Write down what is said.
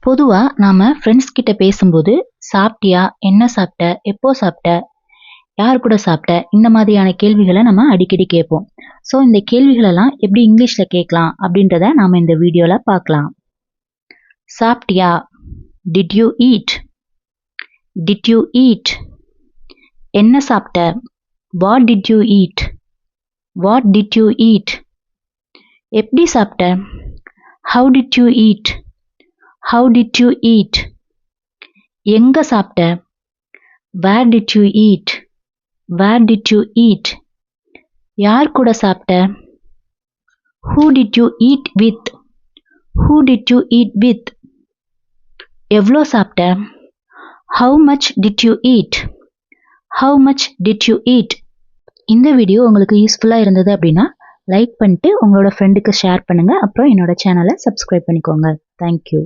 பொதுவா நாம ஃப்ரெண்ட்ஸ் கிட்ட பேசும்போது சாப்பிட்டியா, என்ன சாப்பிட்ட, எப்போ சாப்பிட்ட, யார் கூட சாப்பிட்ட, இந்த மாதிரியான கேள்விகளை நம்ம அடிக்கடி கேட்போம். ஸோ இந்த கேள்விகளெல்லாம் எப்படி இங்கிலீஷ்ல கேட்கலாம் அப்படின்றத நாம இந்த வீடியோல பார்க்கலாம். சாப்பிட்டியா? Did you eat? Did you eat? என்ன சாப்பிட்ட? What did you eat? What did you eat? எப்படி சாப்பிட்ட? How did you eat? How did you eat? எங்க சாப்பிட்ட? Where did you eat? Where did you eat? யார் கூட சாப்பிட்ட? Who did you eat with? Who did you eat with? எவ்வளோ சாப்பிட்ட? How much did you eat? How much did you eat? இந்த video உங்களுக்கு யூஸ்ஃபுல்லாக இருந்தது அப்படின்னா லைக் பண்ணிட்டு உங்களோட ஃப்ரெண்டுக்கு ஷேர் பண்ணுங்கள். அப்புறம் என்னோட சேனலை சப்ஸ்கிரைப் பண்ணிக்கோங்க. தேங்க்யூ.